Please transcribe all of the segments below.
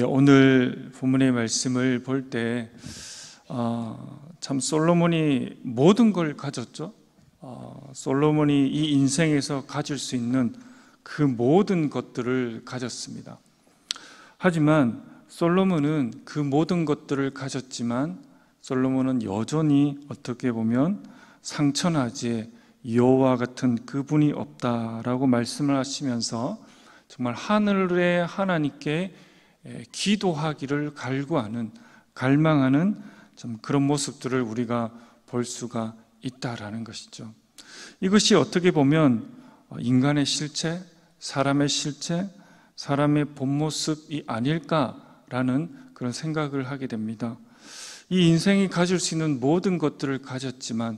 오늘 본문의 말씀을 볼 때 참 솔로몬이 모든 걸 가졌죠. 솔로몬이 이 인생에서 가질 수 있는 그 모든 것들을 가졌습니다. 하지만 솔로몬은 그 모든 것들을 가졌지만 솔로몬은 여전히 어떻게 보면 상천하지에 여호와 같은 그분이 없다라고 말씀을 하시면서 정말 하늘의 하나님께 기도하기를 갈구하는, 갈망하는 좀 그런 모습들을 우리가 볼 수가 있다라는 것이죠. 이것이 어떻게 보면 인간의 실체, 사람의 실체, 사람의 본 모습이 아닐까라는 그런 생각을 하게 됩니다. 이 인생이 가질 수 있는 모든 것들을 가졌지만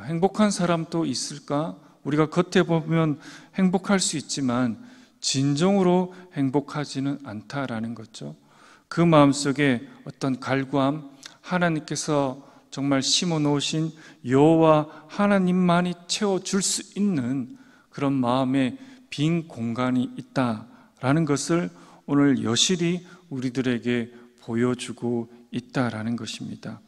행복한 사람도 있을까? 우리가 겉에 보면 행복할 수 있지만 진정으로 행복하지는 않다라는 거죠. 그 마음속에 어떤 갈구함, 하나님께서 정말 심어 놓으신 여호와 하나님만이 채워줄 수 있는 그런 마음의 빈 공간이 있다라는 것을 오늘 여실히 우리들에게 보여주고 있다라는 것입니다.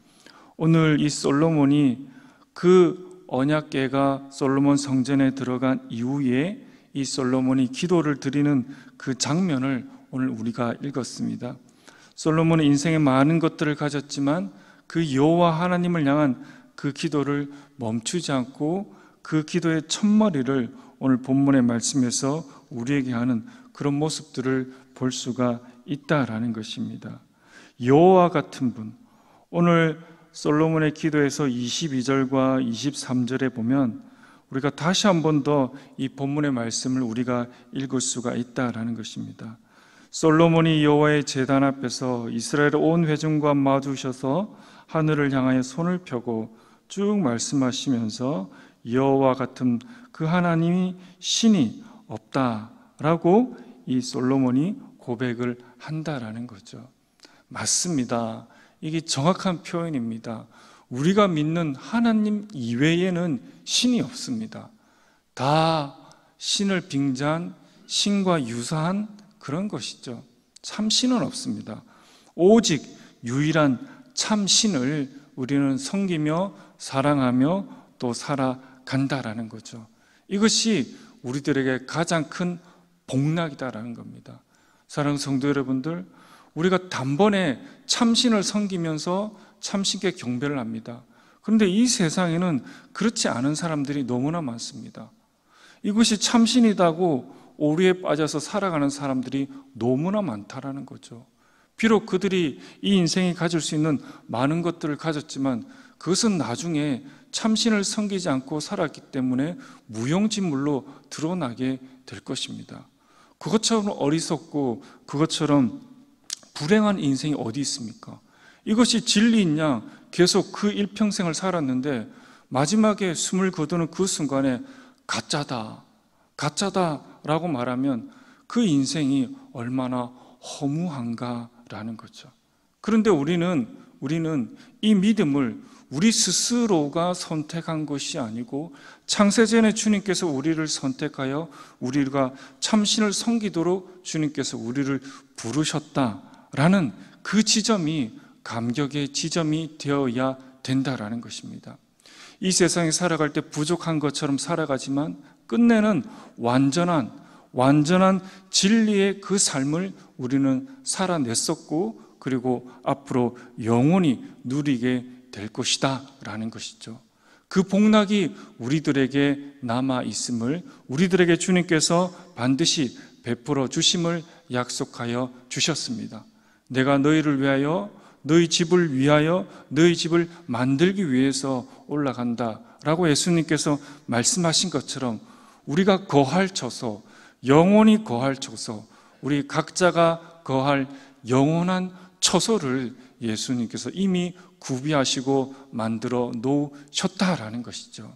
오늘 이 솔로몬이 그 언약궤가 솔로몬 성전에 들어간 이후에 이 솔로몬이 기도를 드리는 그 장면을 오늘 우리가 읽었습니다. 솔로몬은 인생에 많은 것들을 가졌지만 그 여호와 하나님을 향한 그 기도를 멈추지 않고 그 기도의 첫머리를 오늘 본문의 말씀에서 우리에게 하는 그런 모습들을 볼 수가 있다라는 것입니다. 여호와 같은 분, 오늘 솔로몬의 기도에서 22절과 23절에 보면 우리가 다시 한 번 더 이 본문의 말씀을 우리가 읽을 수가 있다라는 것입니다. 솔로몬이 여호와의 제단 앞에서 이스라엘 온 회중과 마주셔서 하늘을 향하여 손을 펴고 쭉 말씀하시면서 여호와 같은 그 하나님이 신이 없다라고 이 솔로몬이 고백을 한다라는 거죠. 맞습니다. 이게 정확한 표현입니다. 우리가 믿는 하나님 이외에는 신이 없습니다. 다 신을 빙자한, 신과 유사한 그런 것이죠. 참 신은 없습니다. 오직 유일한 참 신을 우리는 섬기며 사랑하며 또 살아간다라는 거죠. 이것이 우리들에게 가장 큰 복락이다라는 겁니다. 사랑하는 성도 여러분들, 우리가 단번에 참신을 섬기면서 참신께 경배를 합니다. 그런데 이 세상에는 그렇지 않은 사람들이 너무나 많습니다. 이것이 참신이다고 오류에 빠져서 살아가는 사람들이 너무나 많다라는 거죠. 비록 그들이 이 인생이 가질 수 있는 많은 것들을 가졌지만 그것은 나중에 참신을 섬기지 않고 살았기 때문에 무용지물로 드러나게 될 것입니다. 그것처럼 어리석고 그것처럼 불행한 인생이 어디 있습니까? 이것이 진리인 양 계속 그 일평생을 살았는데 마지막에 숨을 거두는 그 순간에 가짜다라고 말하면 그 인생이 얼마나 허무한가라는 거죠. 그런데 우리는 이 믿음을 우리 스스로가 선택한 것이 아니고 창세전에 주님께서 우리를 선택하여 우리가 참신을 섬기도록 주님께서 우리를 부르셨다라는 그 지점이 감격의 지점이 되어야 된다라는 것입니다. 이 세상에 살아갈 때 부족한 것처럼 살아가지만 끝내는 완전한 진리의 그 삶을 우리는 살아냈었고 그리고 앞으로 영원히 누리게 될 것이다 라는 것이죠. 그 복락이 우리들에게 남아있음을 우리들에게 주님께서 반드시 베풀어 주심을 약속하여 주셨습니다. 내가 너희를 위하여 너희 집을 위하여 너희 집을 만들기 위해서 올라간다 라고 예수님께서 말씀하신 것처럼 우리가 거할 처소, 영원히 거할 처소, 우리 각자가 거할 영원한 처소를 예수님께서 이미 구비하시고 만들어 놓으셨다라는 것이죠.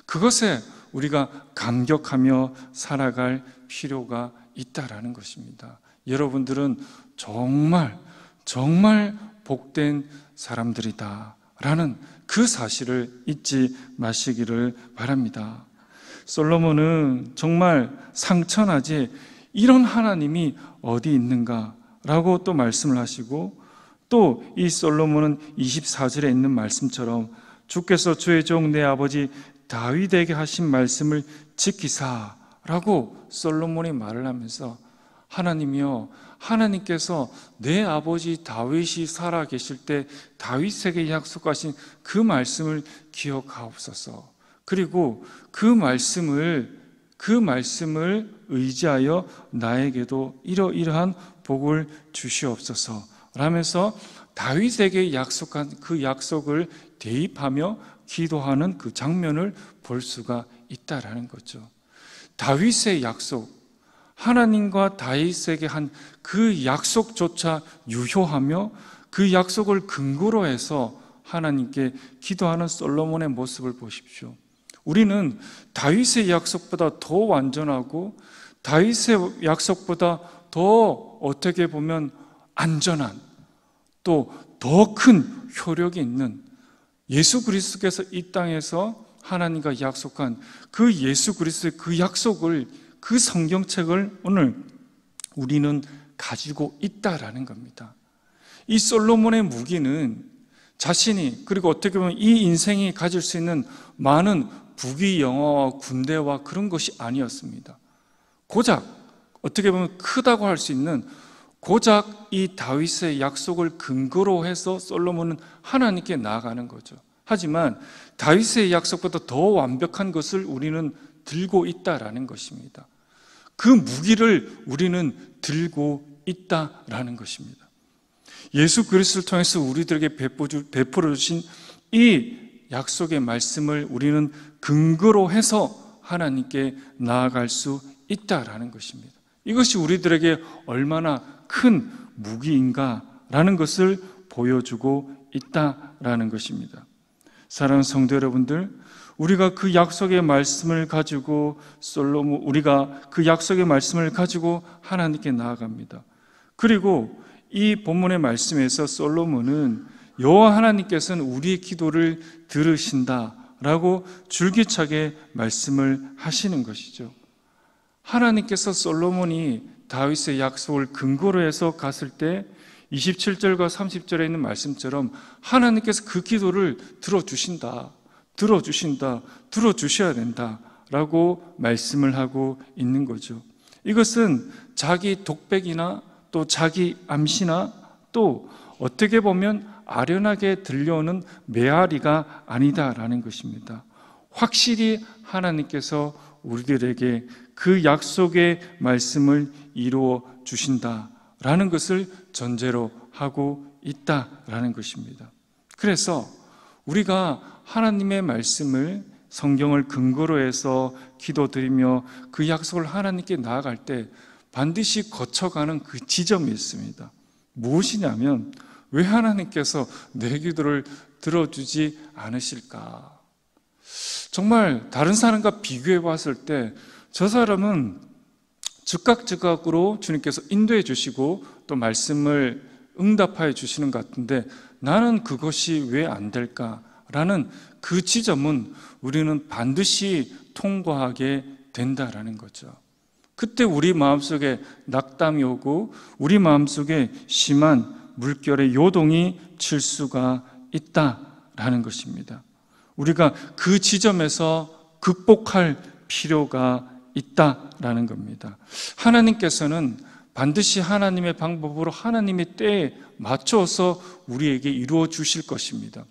그것에 우리가 감격하며 살아갈 필요가 있다라는 것입니다. 여러분들은 정말 복된 사람들이다 라는 그 사실을 잊지 마시기를 바랍니다. 솔로몬은 정말 상천하지 이런 하나님이 어디 있는가 라고 또 말씀을 하시고, 또 이 솔로몬은 24절에 있는 말씀처럼 주께서 주의 종 내 아버지 다윗에게 하신 말씀을 지키사 라고 솔로몬이 말을 하면서, 하나님이여, 하나님께서 내 아버지 다윗이 살아 계실 때 다윗에게 약속하신 그 말씀을 기억하옵소서. 그리고 그 말씀을 의지하여 나에게도 이러이러한 복을 주시옵소서 라면서 다윗에게 약속한 그 약속을 대입하며 기도하는 그 장면을 볼 수가 있다라는 거죠. 다윗의 약속, 하나님과 다윗에게 한 그 약속조차 유효하며 그 약속을 근거로 해서 하나님께 기도하는 솔로몬의 모습을 보십시오. 우리는 다윗의 약속보다 더 완전하고 다윗의 약속보다 더 어떻게 보면 안전한, 또 더 큰 효력이 있는 예수 그리스도께서 이 땅에서 하나님과 약속한 그 예수 그리스도의 그 약속을, 그 성경책을 오늘 우리는 가지고 있다라는 겁니다. 이 솔로몬의 무기는 자신이, 그리고 어떻게 보면 이 인생이 가질 수 있는 많은 부귀 영화와 군대와 그런 것이 아니었습니다. 고작 어떻게 보면 크다고 할 수 있는, 고작 이 다윗의 약속을 근거로 해서 솔로몬은 하나님께 나아가는 거죠. 하지만 다윗의 약속보다 더 완벽한 것을 우리는 들고 있다라는 것입니다. 그 무기를 우리는 들고 있다라는 것입니다. 예수 그리스도를 통해서 우리들에게 베풀어 주신 이 약속의 말씀을 우리는 근거로 해서 하나님께 나아갈 수 있다라는 것입니다. 이것이 우리들에게 얼마나 큰 무기인가라는 것을 보여주고 있다라는 것입니다. 사랑하는 성도 여러분들, 우리가 그 약속의 말씀을 가지고 우리가 그 약속의 말씀을 가지고 하나님께 나아갑니다. 그리고 이 본문의 말씀에서 솔로몬은 여호와 하나님께서는 우리의 기도를 들으신다라고 줄기차게 말씀을 하시는 것이죠. 하나님께서 솔로몬이 다윗의 약속을 근거로 해서 갔을 때 27절과 30절에 있는 말씀처럼 하나님께서 그 기도를 들어주셔야 된다라고 말씀을 하고 있는 거죠. 이것은 자기 독백이나 또 자기 암시나 또 어떻게 보면 아련하게 들려오는 메아리가 아니다라는 것입니다. 확실히 하나님께서 우리들에게 그 약속의 말씀을 이루어 주신다라는 것을 전제로 하고 있다라는 것입니다. 그래서 우리가 하나님의 말씀을, 성경을 근거로 해서 기도드리며 그 약속을 하나님께 나아갈 때 반드시 거쳐가는 그 지점이 있습니다. 무엇이냐면, 왜 하나님께서 내 기도를 들어주지 않으실까? 정말 다른 사람과 비교해 봤을 때 저 사람은 즉각으로 주님께서 인도해 주시고 또 말씀을 응답하여 주시는 것 같은데 나는 그것이 왜 안 될까라는 그 지점은 우리는 반드시 통과하게 된다라는 거죠. 그때 우리 마음속에 낙담이 오고 우리 마음속에 심한 물결의 요동이 칠 수가 있다라는 것입니다. 우리가 그 지점에서 극복할 필요가 있다라는 겁니다. 하나님께서는 반드시 하나님의 방법으로 하나님의 때에 맞춰서 우리에게 이루어 주실 것입니다.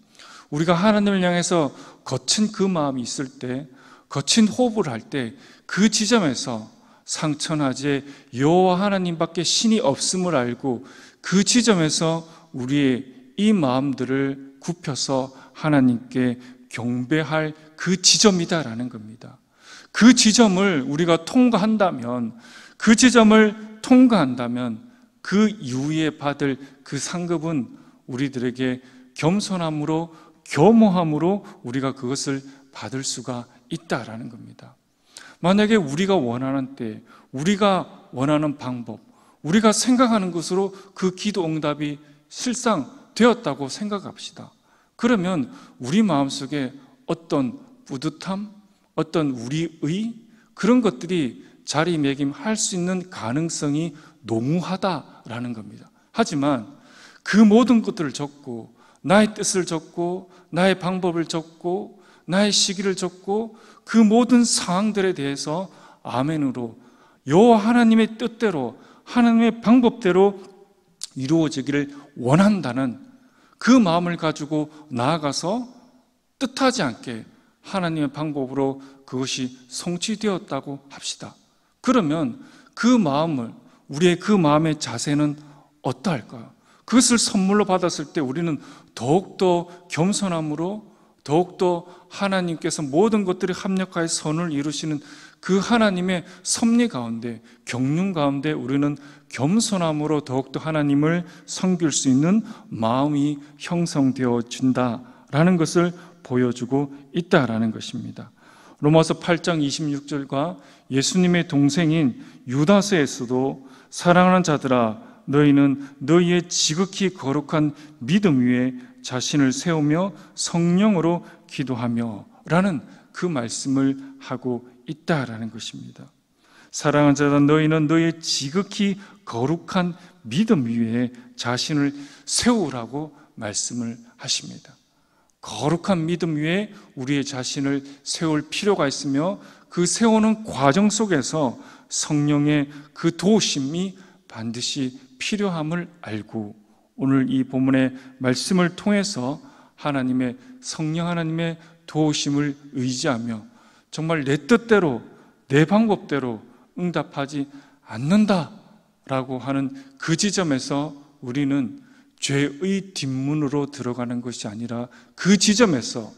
우리가 하나님을 향해서 거친 그 마음이 있을 때, 거친 호흡을 할 때 그 지점에서 상천하제 여호와 하나님밖에 신이 없음을 알고 그 지점에서 우리의 이 마음들을 굽혀서 하나님께 경배할 그 지점이다라는 겁니다. 그 지점을 우리가 통과한다면, 그 지점을 통과한다면 그 이후에 받을 그 상급은 우리들에게 겸손함으로, 겸허함으로 우리가 그것을 받을 수가 있다라는 겁니다. 만약에 우리가 원하는 때, 우리가 원하는 방법, 우리가 생각하는 것으로 그 기도 응답이 실상 되었다고 생각합시다. 그러면 우리 마음속에 어떤 뿌듯함, 어떤 우리의 그런 것들이 자리매김할 수 있는 가능성이 농후하다라는 겁니다. 하지만 그 모든 것들을 적고 나의 뜻을 적고 나의 방법을 적고 나의 시기를 적고 그 모든 상황들에 대해서 아멘으로 여호와 하나님의 뜻대로 하나님의 방법대로 이루어지기를 원한다는 그 마음을 가지고 나아가서 뜻하지 않게 하나님의 방법으로 그것이 성취되었다고 합시다. 그러면 그 마음을, 우리의 그 마음의 자세는 어떠할까요? 그것을 선물로 받았을 때 우리는 더욱더 겸손함으로, 더욱더 하나님께서 모든 것들이 합력하여 선을 이루시는 그 하나님의 섭리 가운데, 경륜 가운데 우리는 겸손함으로 더욱더 하나님을 섬길 수 있는 마음이 형성되어진다라는 것을 보여주고 있다라는 것입니다. 로마서 8장 26절과 예수님의 동생인 유다서에서도 사랑하는 자들아 너희는 너희의 지극히 거룩한 믿음 위에 자신을 세우며 성령으로 기도하며 라는 그 말씀을 하고 있다라는 것입니다. 사랑하는 자들아 너희는 너희의 지극히 거룩한 믿음 위에 자신을 세우라고 말씀을 하십니다. 거룩한 믿음 위에 우리의 자신을 세울 필요가 있으며 그 세우는 과정 속에서 성령의 그 도우심이 반드시 필요함을 알고 오늘 이 본문의 말씀을 통해서 하나님의 성령 하나님의 도우심을 의지하며 정말 내 뜻대로 내 방법대로 응답하지 않는다라고 하는 그 지점에서 우리는 죄의 뒷문으로 들어가는 것이 아니라 그 지점에서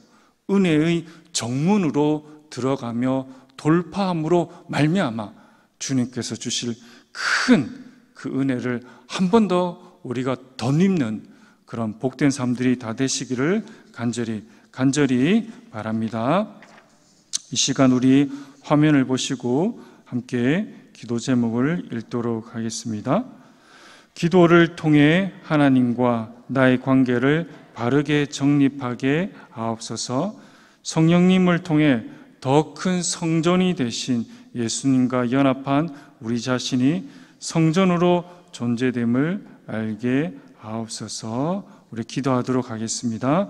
은혜의 정문으로 들어가며 돌파함으로 말미암아 주님께서 주실 큰 그 은혜를 한 번 더 우리가 덧입는 그런 복된 삶들이 다 되시기를 간절히 바랍니다. 이 시간 우리 화면을 보시고 함께 기도 제목을 읽도록 하겠습니다. 기도를 통해 하나님과 나의 관계를 바르게 정립하게 하옵소서. 성령님을 통해 더 큰 성전이 되신 예수님과 연합한 우리 자신이 성전으로 존재됨을 알게 하옵소서. 우리 기도하도록 하겠습니다.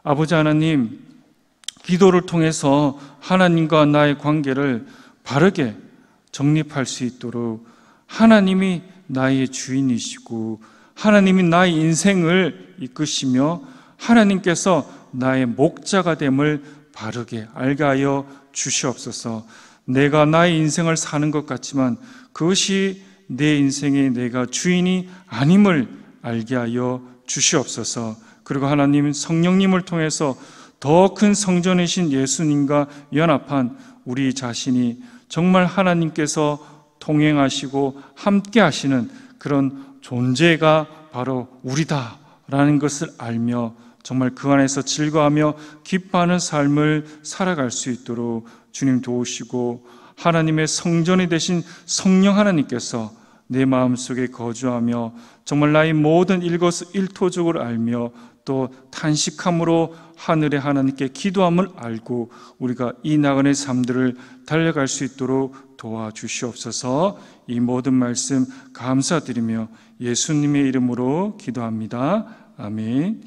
아버지 하나님, 기도를 통해서 하나님과 나의 관계를 바르게 정립할 수 있도록 하나님이 나의 주인이시고 하나님이 나의 인생을 이끄시며 하나님께서 나의 목자가 됨을 바르게 알게 하여 주시옵소서. 내가 나의 인생을 사는 것 같지만 그것이 내 인생의 내가 주인이 아님을 알게 하여 주시옵소서. 그리고 하나님 성령님을 통해서 더 큰 성전이신 예수님과 연합한 우리 자신이 정말 하나님께서 동행하시고 함께 하시는 그런 존재가 바로 우리다라는 것을 알며 정말 그 안에서 즐거워하며 기뻐하는 삶을 살아갈 수 있도록 주님 도우시고 하나님의 성전이 되신 성령 하나님께서 내 마음속에 거주하며 정말 나의 모든 일거수일투족을 알며 또 탄식함으로 하늘의 하나님께 기도함을 알고 우리가 이 나그네 삶들을 달려갈 수 있도록 도와주시옵소서. 이 모든 말씀 감사드리며 예수님의 이름으로 기도합니다. 아멘.